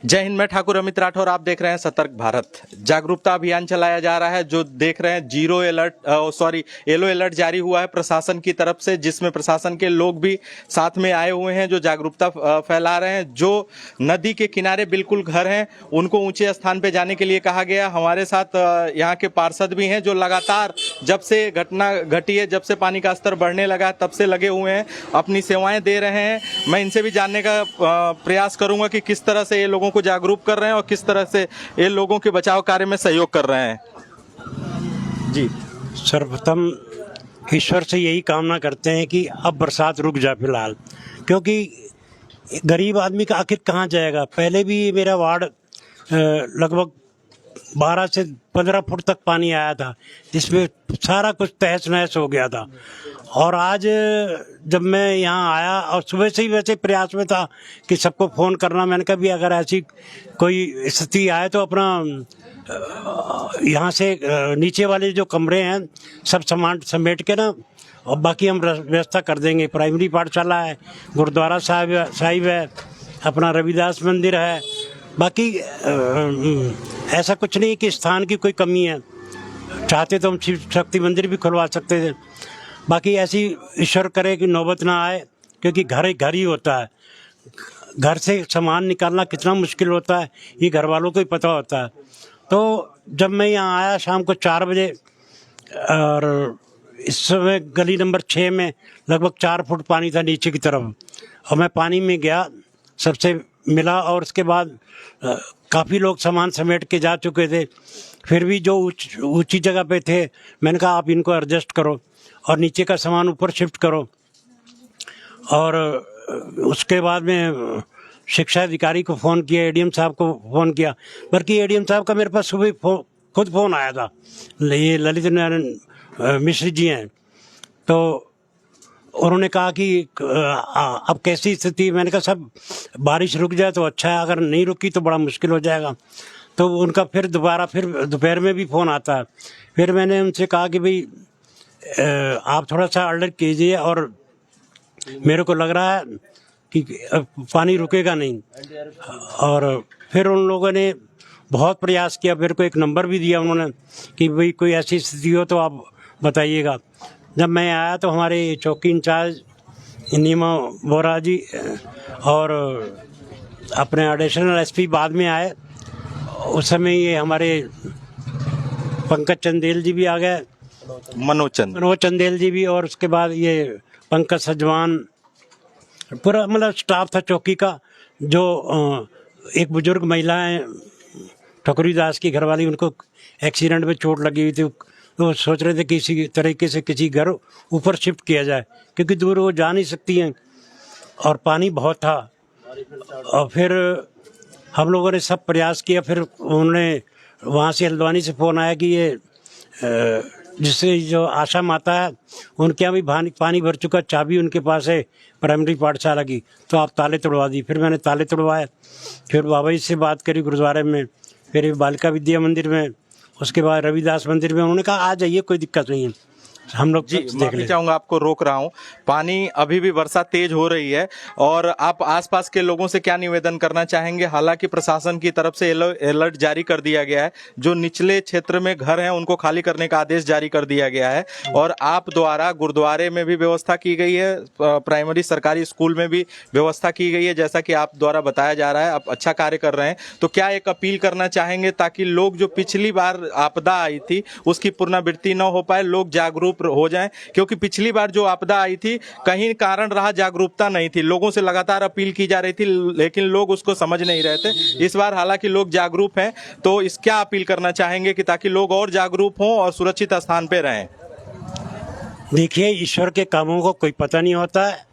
जय हिंद। मैं ठाकुर अमित राठौर, आप देख रहे हैं सतर्क भारत। जागरूकता अभियान चलाया जा रहा है। जो देख रहे हैं येलो अलर्ट जारी हुआ है प्रशासन की तरफ से, जिसमें प्रशासन के लोग भी साथ में आए हुए हैं जो जागरूकता फैला रहे हैं। जो नदी के किनारे बिल्कुल घर हैं उनको ऊंचे स्थान पे जाने के लिए कहा गया। हमारे साथ यहाँ के पार्षद भी हैं जो लगातार जब से घटना घटी है, जब से पानी का स्तर बढ़ने लगा तब से लगे हुए हैं, अपनी सेवाएं दे रहे हैं। मैं इनसे भी जानने का प्रयास करूंगा कि किस तरह से ये लोगों को जागरूक कर रहे हैं और किस तरह से ये लोगों के बचाव कार्य में सहयोग कर रहे हैं। जी, सर्वप्रथम ईश्वर से यही कामना करते हैं कि अब बरसात रुक जाए फिलहाल, क्योंकि गरीब आदमी का आखिर कहाँ जाएगा। पहले भी मेरा वार्ड लगभग 12 से 15 फुट तक पानी आया था, जिसमें सारा कुछ तहस नहस हो गया था। और आज जब मैं यहाँ आया और सुबह से ही वैसे प्रयास में था कि सबको फ़ोन करना, मैंने कहा भी अगर ऐसी कोई स्थिति आए तो अपना यहाँ से नीचे वाले जो कमरे हैं सब सामान समेट के ना, और बाकी हम व्यवस्था कर देंगे। प्राइमरी पाठशाला है, गुरुद्वारा साहिब है, अपना रविदास मंदिर है। बाकी ऐसा कुछ नहीं कि स्थान की कोई कमी है। चाहते तो हम शिव शक्ति मंदिर भी खुलवा सकते थे। बाकी ऐसी ईश्वर करे कि नौबत ना आए, क्योंकि घर ही होता है। घर से सामान निकालना कितना मुश्किल होता है ये घर वालों को ही पता होता है। तो जब मैं यहाँ आया शाम को 4 बजे, और इस समय गली नंबर 6 में लगभग 4 फुट पानी था नीचे की तरफ, और मैं पानी में गया, सबसे मिला, और उसके बाद काफ़ी लोग सामान समेट के जा चुके थे। फिर भी जो ऊंची जगह पे थे, मैंने कहा आप इनको एडजस्ट करो और नीचे का सामान ऊपर शिफ्ट करो। और उसके बाद में शिक्षा अधिकारी को फ़ोन किया, एडीएम साहब को फ़ोन किया। बल्कि एडीएम साहब का मेरे पास सुबह खुद फ़ोन आया था। ये ललित नारायण मिश्र जी हैं, तो उन्होंने कहा कि अब कैसी स्थिति। मैंने कहा सब बारिश रुक जाए तो अच्छा है, अगर नहीं रुकी तो बड़ा मुश्किल हो जाएगा। तो उनका फिर दोपहर में भी फ़ोन आता है। फिर मैंने उनसे कहा कि भाई आप थोड़ा सा अलर्ट कीजिए, और मेरे को लग रहा है कि पानी रुकेगा नहीं। और फिर उन लोगों ने बहुत प्रयास किया, मेरे को एक नंबर भी दिया उन्होंने कि भाई कोई ऐसी स्थिति हो तो आप बताइएगा। जब मैं आया तो हमारे चौकी इंचार्ज नीमा बोरा जी और अपने एडिशनल एसपी बाद में आए। उस समय ये हमारे पंकज चंदेल जी भी आ गए, मनोज चंदेल जी भी, और उसके बाद ये पंकज सजवान, पूरा मतलब स्टाफ था चौकी का। जो एक बुजुर्ग महिला है ठकुरी दास की घरवाली, उनको एक्सीडेंट में चोट लगी हुई थी। तो सोच रहे थे कि किसी तरीके से किसी घर ऊपर शिफ्ट किया जाए, क्योंकि दूर वो जा नहीं सकती हैं और पानी बहुत था। और फिर हम लोगों ने सब प्रयास किया। फिर उन्होंने वहाँ से हल्द्वानी से फ़ोन आया कि ये जिससे जो आशा माता है उनके यहाँ भी पानी भर चुका, चाबी उनके पास है प्राइमरी पाठशाला की, तो आप ताले तोड़वा दी। फिर मैंने ताले तोड़वाए। फिर बाबा जी से बात करी गुरुद्वारे में, फिर बालिका विद्या मंदिर में, उसके बाद रविदास मंदिर में। उन्होंने कहा आ जाइए, कोई दिक्कत नहीं है, हम लोग देख लेंगे। चाहूंगा आपको रोक रहा हूँ, पानी अभी भी वर्षा तेज हो रही है, और आप आसपास के लोगों से क्या निवेदन करना चाहेंगे? हालांकि प्रशासन की तरफ से अलर्ट जारी कर दिया गया है, जो निचले क्षेत्र में घर हैं उनको खाली करने का आदेश जारी कर दिया गया है, और आप द्वारा गुरुद्वारे में भी व्यवस्था की गई है, प्राइमरी सरकारी स्कूल में भी व्यवस्था की गई है, जैसा कि आप द्वारा बताया जा रहा है। आप अच्छा कार्य कर रहे हैं, तो क्या एक अपील करना चाहेंगे ताकि लोग, जो पिछली बार आपदा आई थी उसकी पुनरावृत्ति न हो पाए, लोग जागरूक हो जाएं? क्योंकि पिछली बार जो आपदा आई थी कहीं कारण रहा जागरूकता नहीं थी, लोगों से लगातार अपील की जा रही थी लेकिन लोग उसको समझ नहीं रहे थे। इस बार हालांकि लोग जागरूक हैं, तो इस क्या अपील करना चाहेंगे कि ताकि लोग और जागरूक हों और सुरक्षित स्थान पे रहें? देखिए, ईश्वर के कामों को कोई पता नहीं होता है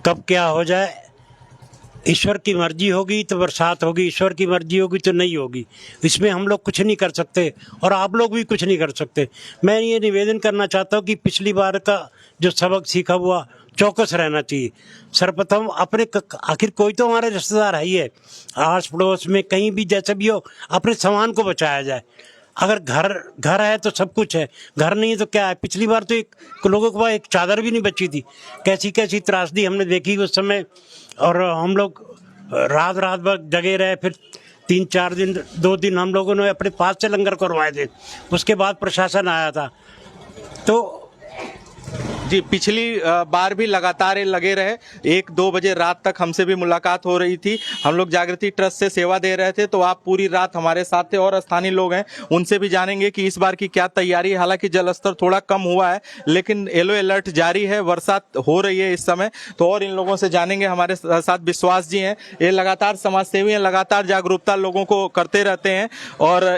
कब क्या हो जाए। ईश्वर की मर्जी होगी तो बरसात होगी, ईश्वर की मर्जी होगी तो नहीं होगी। इसमें हम लोग कुछ नहीं कर सकते, और आप लोग भी कुछ नहीं कर सकते। मैं ये निवेदन करना चाहता हूँ कि पिछली बार का जो सबक सीखा हुआ चौकस रहना चाहिए। सर्वप्रथम अपने आखिर कोई तो हमारे रिश्तेदार है ही है, आस पड़ोस में कहीं भी जैसे भी हो, अपने सामान को बचाया जाए। अगर घर है तो सब कुछ है, घर नहीं है तो क्या है। पिछली बार तो एक लोगों के पास एक चादर भी नहीं बची थी। कैसी कैसी त्रासदी हमने देखी उस समय, और हम लोग रात भर जगे रहे। फिर 3-4 दिन 2 दिन हम लोगों ने अपने पास से लंगर करवाए थे, उसके बाद प्रशासन आया था। तो जी, पिछली बार भी लगातार ये लगे रहे, 1-2 बजे रात तक हमसे भी मुलाकात हो रही थी। हम लोग जागृति ट्रस्ट से सेवा दे रहे थे, तो आप पूरी रात हमारे साथ थे और स्थानीय लोग हैं, उनसे भी जानेंगे कि इस बार की क्या तैयारी है। हालांकि जलस्तर थोड़ा कम हुआ है, लेकिन येलो अलर्ट जारी है, वर्षा हो रही है इस समय। तो और इन लोगों से जानेंगे। हमारे साथ विश्वास जी हैं, ये लगातार समाज सेवी हैं, लगातार जागरूकता लोगों को करते रहते हैं। और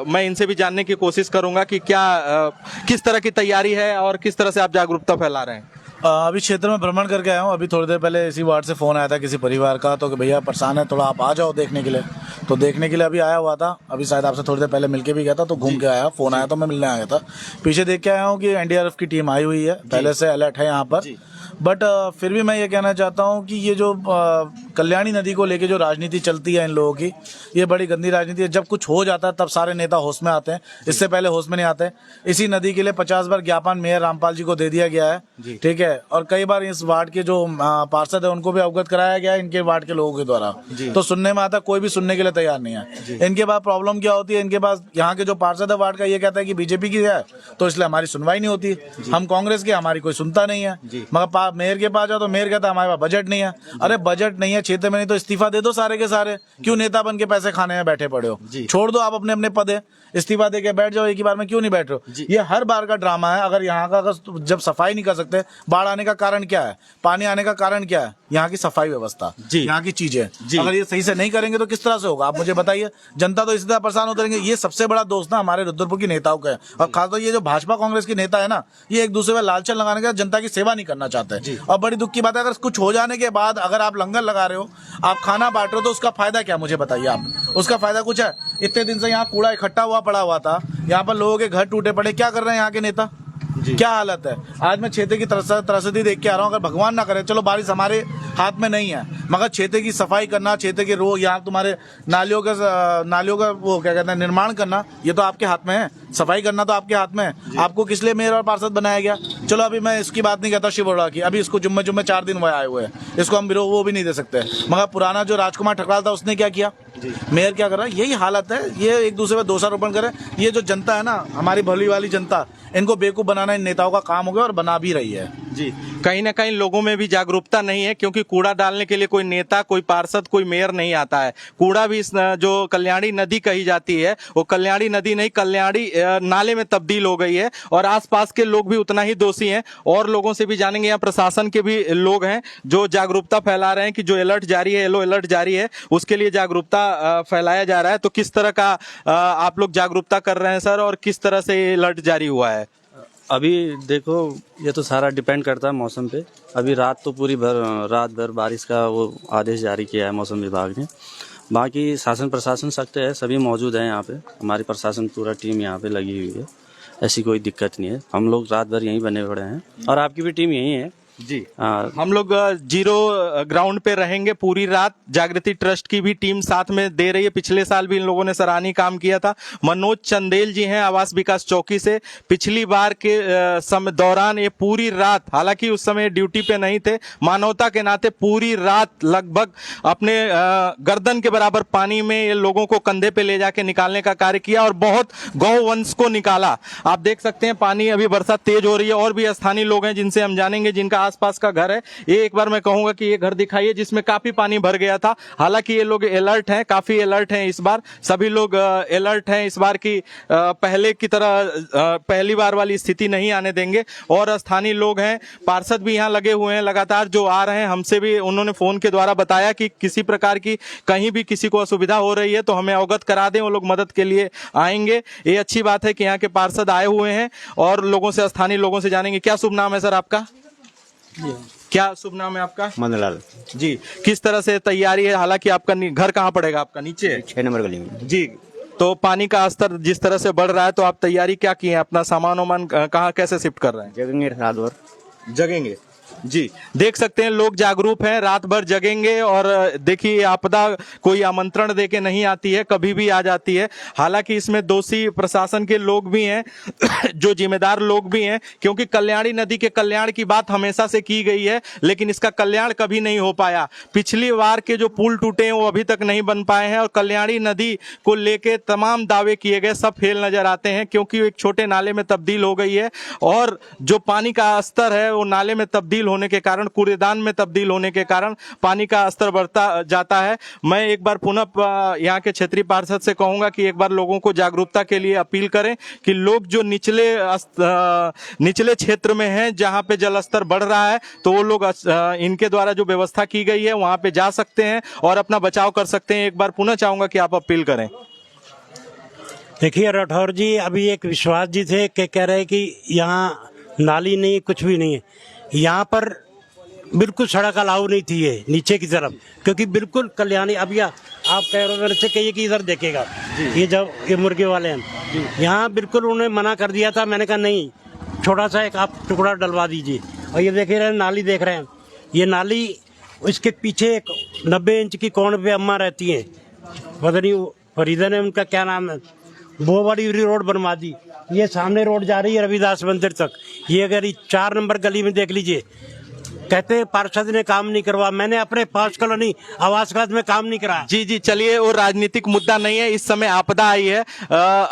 मैं इनसे भी जानने की कोशिश करूंगा कि क्या किस तरह की तैयारी है और किस तरह से आप जागरूकता फैला रहे हैं। अभी क्षेत्र में भ्रमण करके आया हूँ। अभी थोड़ी देर पहले इसी वार्ड से फ़ोन आया था किसी परिवार का, तो कि भैया परेशान है, थोड़ा आप आ जाओ देखने के लिए। तो देखने के लिए अभी आया हुआ था। अभी शायद आपसे थोड़ी देर पहले मिलके भी गया था, तो घूम के आया, फ़ोन आया तो मैं मिलने आया था। पीछे देख के आया हूँ कि एनडीआरएफ की टीम आई हुई है, पहले से अलर्ट है यहाँ पर। बट फिर भी मैं ये कहना चाहता हूँ कि ये जो कल्याणी नदी को लेके जो राजनीति चलती है इन लोगों की, ये बड़ी गंदी राजनीति है। जब कुछ हो जाता है तब सारे नेता होश में आते हैं, इससे पहले होश में नहीं आते। इसी नदी के लिए 50 बार ज्ञापन मेयर रामपाल जी को दे दिया गया है, ठीक है। और कई बार इस वार्ड के जो पार्षद है उनको भी अवगत कराया गया है इनके वार्ड के लोगों के द्वारा। तो सुनने में आता, कोई भी सुनने के लिए तैयार नहीं है। इनके पास प्रॉब्लम क्या होती है, इनके पास यहाँ के जो पार्षद है वार्ड का, ये कहता है कि बीजेपी की है तो इसलिए हमारी सुनवाई नहीं होती, हम कांग्रेस के, हमारी कोई सुनता नहीं है। मगर मेयर के पास जाओ तो मेयर कहता है हमारे पास बजट नहीं है। अरे बजट नहीं है क्षेत्र में, नहीं तो इस्तीफा दे दो सारे के सारे, क्यों नेता बन के पैसे खाने में बैठे पड़े हो। छोड़ दो आप अपने अपने पद है, इस्तीफा दे के बैठ जाओ एक ही बार में, क्यों नहीं बैठ रहे हो। ये हर बार का ड्रामा है। अगर यहाँ का जब सफाई नहीं कर सकते, बाढ़ आने का कारण क्या है, पानी आने का कारण क्या है, यहाँ की सफाई व्यवस्था, यहाँ की चीजें। अगर ये सही से नहीं करेंगे तो किस तरह से होगा, आप मुझे बताइए। जनता तो इसी तरह परेशान होते रहेंगे। ये सबसे बड़ा दोस्त ना हमारे रुद्रपुर की नेताओं का है, और खासतौर ये जो भाजपा कांग्रेस की नेता है ना, ये एक दूसरे में लालचन लगाने के, जनता की सेवा नहीं करना चाहते। और बड़ी दुख की बात है, अगर कुछ हो जाने के बाद अगर आप लंगर लगा रहे हो, आप खाना बांट रहे हो, तो उसका फायदा क्या, मुझे बताइए आप। उसका फायदा कुछ है? इतने दिन से यहाँ कूड़ा इकट्ठा हुआ पड़ा हुआ था, यहाँ पर लोगों के घर टूटे पड़े, क्या कर रहे हैं यहाँ के नेता, क्या हालत है। आज मैं क्षेत्र की त्रसदी देख के आ रहा हूँ। अगर भगवान ना करे, चलो बारिश हमारे हाथ में नहीं है, मगर क्षेत्र की सफाई करना, क्षेत्र के रोग, यहाँ तुम्हारे नालियों का वो क्या कहते हैं निर्माण करना, ये तो आपके हाथ में है। सफाई करना तो आपके हाथ में है। आपको किस लिए मेयर और पार्षद बनाया गया? चलो अभी मैं इसकी बात नहीं कहता शिवोड़ा की, अभी इसको जुम्मे 4 दिन हुए आए हुए हैं, इसको हम वो भी नहीं दे सकते। मगर पुराना जो राजकुमार ठकराल था उसने क्या किया, मेयर क्या कर रहा है, यही हालत है। ये एक दूसरे पर दोषारोपण करे। ये जो जनता है ना, हमारी भली वाली जनता, इनको बेवकूफ बनाना इन नेताओं का काम हो गया और बना भी रही है। जी, कहीं ना कहीं लोगों में भी जागरूकता नहीं है, क्योंकि कूड़ा डालने के लिए कोई नेता, कोई पार्षद, कोई मेयर नहीं आता है। कूड़ा भी इस जो कल्याणी नदी कही जाती है, वो कल्याणी नदी नहीं, कल्याणी नाले में तब्दील हो गई है। और आसपास के लोग भी उतना ही दोषी हैं। और लोगों से भी जानेंगे, यहाँ प्रशासन के भी लोग हैं जो जागरूकता फैला रहे हैं कि जो अलर्ट जारी है, येलो अलर्ट जारी है, उसके लिए जागरूकता फैलाया जा रहा है। तो किस तरह का आप लोग जागरूकता कर रहे हैं सर, और किस तरह से ये अलर्ट जारी हुआ है? अभी देखो, ये तो सारा डिपेंड करता है मौसम पे। अभी रात तो पूरी रात भर बारिश का वो आदेश जारी किया है मौसम विभाग ने। बाकी शासन प्रशासन सख्त है, सभी मौजूद हैं यहाँ पे। हमारी प्रशासन पूरा टीम यहाँ पे लगी हुई है, ऐसी कोई दिक्कत नहीं है। हम लोग रात भर यहीं बने पड़े हैं, और आपकी भी टीम यहीं है। जी, हम लोग जीरो ग्राउंड पे रहेंगे पूरी रात। जागृति ट्रस्ट की भी टीम साथ में दे रही है। पिछले साल भी इन लोगों ने सराहनीय काम किया था। मनोज चंदेल जी हैं आवास विकास चौकी से। पिछली बार के समय दौरान ये पूरी रात, हालांकि उस समय ड्यूटी पे नहीं थे, मानवता के नाते पूरी रात लगभग अपने गर्दन के बराबर पानी में ये लोगों को कंधे पे ले जाके निकालने का कार्य किया, और बहुत गौवंश को निकाला। आप देख सकते हैं पानी, अभी बरसात तेज हो रही है। और भी स्थानीय लोग हैं जिनसे हम जानेंगे, जिनका आसपास का घर है। ये एक बार मैं कहूंगा कि ये घर दिखाइए जिसमें काफी पानी भर गया था। हालांकि ये लोग अलर्ट हैं, काफी अलर्ट हैं इस बार। सभी लोग अलर्ट हैं इस बार की, पहले की तरह पहली बार वाली स्थिति नहीं आने देंगे। और स्थानीय लोग हैं, पार्षद भी यहाँ लगे हुए हैं लगातार, जो आ रहे हैं। हमसे भी उन्होंने फोन के द्वारा बताया कि किसी प्रकार की कहीं भी किसी को असुविधा हो रही है तो हमें अवगत करा दें, वो लोग मदद के लिए आएंगे। ये अच्छी बात है कि यहाँ के पार्षद आए हुए हैं, और लोगों से, स्थानीय लोगों से जानेंगे। क्या शुभ नाम है सर आपका? क्या शुभ नाम है आपका? मदनलाल जी, किस तरह से तैयारी है? हालांकि आपका घर कहाँ पड़ेगा? आपका नीचे 6 नंबर गली में। जी, तो पानी का स्तर जिस तरह से बढ़ रहा है, तो आप तैयारी क्या की है? अपना सामान वामान कहाँ कैसे शिफ्ट कर रहे हैं? जगेंगे रात भर। जगेंगे, जी, देख सकते हैं लोग जागरूक हैं, रात भर जगेंगे और देखिए आपदा कोई आमंत्रण देके नहीं आती है, कभी भी आ जाती है। हालांकि इसमें दोषी प्रशासन के लोग भी हैं जो जिम्मेदार लोग भी हैं, क्योंकि कल्याणी नदी के कल्याण की बात हमेशा से की गई है, लेकिन इसका कल्याण कभी नहीं हो पाया। पिछली बार के जो पुल टूटे हैं वो अभी तक नहीं बन पाए हैं और कल्याणी नदी को लेके तमाम दावे किए गए सब फेल नजर आते हैं, क्योंकि वो एक छोटे नाले में तब्दील हो गई है और जो पानी का स्तर है वो नाले में तब्दील होने के कारण, कूड़ेदान में तब्दील होने के कारण पानी का स्तर बढ़ता जाता है। मैं एक बार पुनः यहाँ के क्षेत्रीय पार्षद से कहूंगा कि एक बार लोगों को जागरूकता के लिए अपील करें कि लोग जो निचले क्षेत्र में हैं जहां पे जल स्तर बढ़ रहा है तो वो लोग इनके द्वारा जो व्यवस्था की गई है वहां पे जा सकते हैं और अपना बचाव कर सकते हैं। एक बार पुनः चाहूंगा कि आप अपील करें। देखिए राठौर जी, अभी एक विश्वास जी थे कि कह रहे कि यहाँ नाली नहीं, कुछ भी नहीं है। यहाँ पर बिल्कुल सड़क अलाउ नहीं थी ये नीचे की तरफ, क्योंकि बिल्कुल कल्याणी। अब आप कह रहे हो से कहिए कि इधर देखेगा, ये जब ये मुर्गे वाले हैं यहाँ बिल्कुल उन्होंने मना कर दिया था। मैंने कहा नहीं, छोटा सा एक आप टुकड़ा डलवा दीजिए। और ये देख रहे हैं नाली, देख रहे हैं ये नाली, इसके पीछे एक 90 इंच की कोण पे अम्मा रहती है, पता नहीं फरीदा ने उनका क्या नाम है, वो बड़ी रोड बनवा दी। ये सामने रोड जा रही है रविदास मंदिर तक। ये अगर 4 नंबर गली में देख लीजिए, कहते हैं पार्षद ने काम नहीं करवा। मैंने अपने 5 कॉलोनी आवास खाद में काम नहीं करा। जी जी, चलिए वो राजनीतिक मुद्दा नहीं है, इस समय आपदा आई है,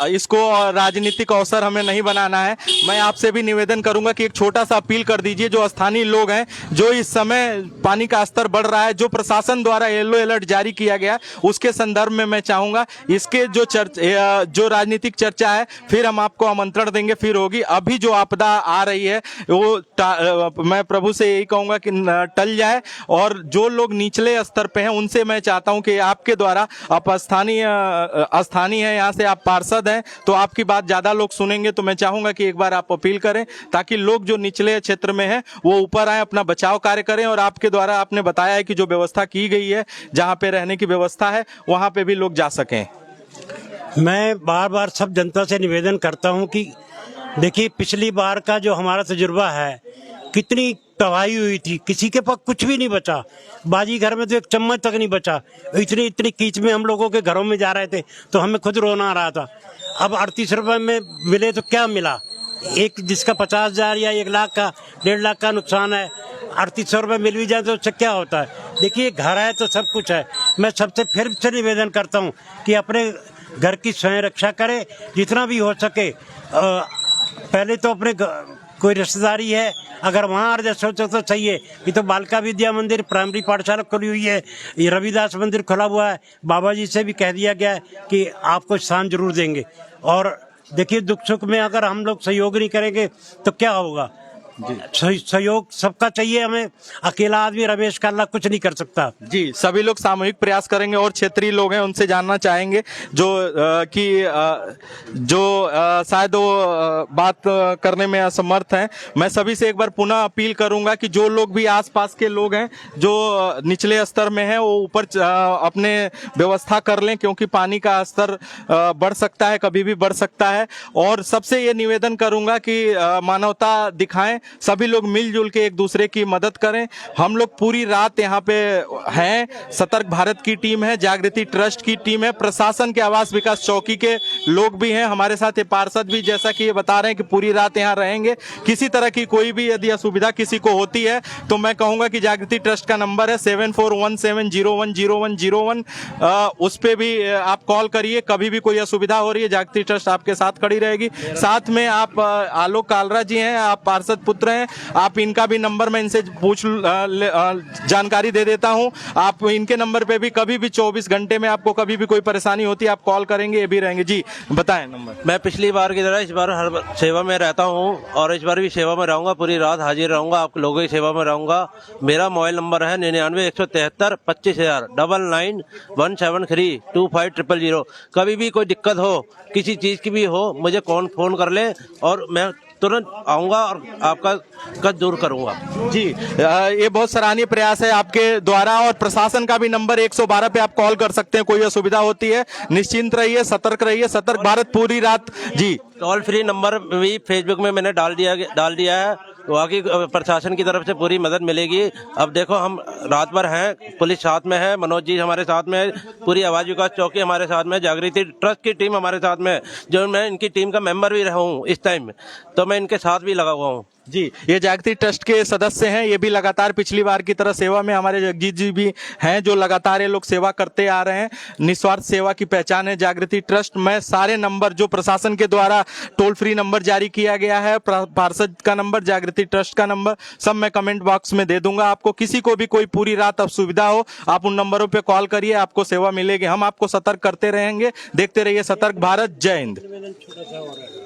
इसको राजनीतिक अवसर हमें नहीं बनाना है। मैं आपसे भी निवेदन करूंगा कि एक छोटा सा अपील कर दीजिए, जो स्थानीय लोग हैं, जो इस समय पानी का स्तर बढ़ रहा है, जो प्रशासन द्वारा येलो अलर्ट जारी किया गया उसके संदर्भ में मैं चाहूंगा इसके जो राजनीतिक चर्चा है फिर हम आपको आमंत्रण देंगे, फिर होगी। अभी जो आपदा आ रही है वो मैं प्रभु से यही कहूंगा कि टल जाए और जो लोग निचले स्तर पे हैं उनसे मैं चाहता हूं कि आपके द्वारा, आप स्थानीय है, यहाँ से आप पार्षद हैं तो आपकी बात ज्यादा लोग सुनेंगे, तो मैं चाहूंगा कि एक बार आप अपील करें ताकि लोग जो निचले क्षेत्र में हैं वो ऊपर आए, अपना बचाव कार्य करें। और आपके द्वारा आपने बताया है कि जो व्यवस्था की गई है, जहां पे रहने की व्यवस्था है वहां पे भी लोग जा सकें। मैं बार बार सब जनता से निवेदन करता हूं कि देखिए, पिछली बार का जो हमारा तजुर्बा है, कितनी तबाही हुई थी, किसी के पास कुछ भी नहीं बचा। बाजी घर में तो एक चम्मच तक नहीं बचा। इतनी कीच में हम लोगों के घरों में जा रहे थे तो हमें खुद रोना आ रहा था। अब 38 रुपए में मिले तो क्या मिला? एक जिसका 50,000 या 1 लाख का 1.5 लाख का नुकसान है, 3800 रुपये मिल भी जाए तो उससे क्या होता है? देखिए, घर है तो सब कुछ है। मैं सबसे फिर से निवेदन करता हूँ कि अपने घर की स्वयं रक्षा करें जितना भी हो सके। पहले तो अपने कोई रिश्तेदारी है, अगर वहाँ एडजस्ट हो तो सही है। ये तो बालिका विद्या मंदिर, प्राइमरी पाठशाला खुली हुई है, ये रविदास मंदिर खुला हुआ है। बाबा जी से भी कह दिया गया है कि आपको स्थान जरूर देंगे। और देखिए, दुख सुख में अगर हम लोग सहयोग नहीं करेंगे तो क्या होगा? सहयोग सबका चाहिए हमें। अकेला आदमी रमेश काला कुछ नहीं कर सकता। जी, सभी लोग सामूहिक प्रयास करेंगे और क्षेत्रीय लोग हैं उनसे जानना चाहेंगे जो शायद वो बात करने में असमर्थ हैं। मैं सभी से एक बार पुनः अपील करूंगा कि जो लोग भी आसपास के लोग हैं जो निचले स्तर में हैं वो ऊपर अपने व्यवस्था कर लें, क्योंकि पानी का स्तर बढ़ सकता है, कभी भी बढ़ सकता है। और सबसे ये निवेदन करूंगा कि मानवता दिखाएं, सभी लोग मिलजुल के एक दूसरे की मदद करें। हम लोग पूरी रात यहाँ पे हैं, सतर्क भारत की टीम है, जागृति ट्रस्ट की टीम है, प्रशासन के आवास विकास चौकी के लोग भी हैं, हमारे साथ ये पार्षद भी जैसा कि ये बता रहे हैं कि पूरी रात यहाँ रहेंगे। किसी तरह की कोई भी यदि असुविधा किसी को होती है तो मैं कहूंगा कि जागृति ट्रस्ट का नंबर है 7417010101, उस पे भी आप कॉल करिए। कभी भी कोई असुविधा हो रही है, जागृति ट्रस्ट आपके साथ खड़ी रहेगी। साथ में आप आलोक कालरा जी हैं, आप पार्षद पुत्र हैं, आप इनका भी नंबर मैं इनसे जानकारी दे देता हूं। आप इनके नंबर पे भी कभी भी 24 घंटे में आपको कभी भी कोई परेशानी होती है आप कॉल करेंगे, ये भी रहेंगे। जी बताएं नंबर। मैं पिछली बार की तरह इस बार हर सेवा में रहता हूं और इस बार भी सेवा में रहूंगा, पूरी रात हाजिर रहूंगा, आप लोगों की सेवा में रहूंगा। मेरा मोबाइल नंबर है 99 173 25000 9917325000। कभी भी कोई दिक्कत हो, किसी चीज की भी हो, मुझे फोन कर ले और मैं तुरंत आऊंगा और आपका कष्ट दूर करूंगा। जी, ये बहुत सराहनीय प्रयास है आपके द्वारा। और प्रशासन का भी नंबर 112 पे आप कॉल कर सकते हैं, कोई असुविधा होती है। निश्चिंत रहिए, सतर्क रहिए, सतर्क भारत पूरी रात। जी, टोल फ्री नंबर भी फेसबुक में मैंने डाल दिया है, बाकी प्रशासन की तरफ से पूरी मदद मिलेगी। अब देखो हम रात भर हैं, पुलिस साथ में है, मनोज जी हमारे साथ में है, पूरी आवाज विकास चौकी हमारे साथ में, जागृति ट्रस्ट की टीम हमारे साथ में है, जो मैं इनकी टीम का मेंबर भी रहा हूँ इस टाइम, तो मैं इनके साथ भी लगा हुआ हूँ। जी, ये जागृति ट्रस्ट के सदस्य हैं, ये भी लगातार पिछली बार की तरह सेवा में, हमारे जगजीत जी भी हैं जो लगातार ये लोग सेवा करते आ रहे हैं। निस्वार्थ सेवा की पहचान है जागृति ट्रस्ट। मैं सारे नंबर जो प्रशासन के द्वारा टोल फ्री नंबर जारी किया गया है, पार्षद का नंबर, जागृति ट्रस्ट का नंबर, सब मैं कमेंट बॉक्स में दे दूंगा आपको। किसी को भी कोई पूरी रात असुविधा हो, आप उन नंबरों पे कॉल करिए, आपको सेवा मिलेगी। हम आपको सतर्क करते रहेंगे। देखते रहिए सतर्क भारत। जय हिंद।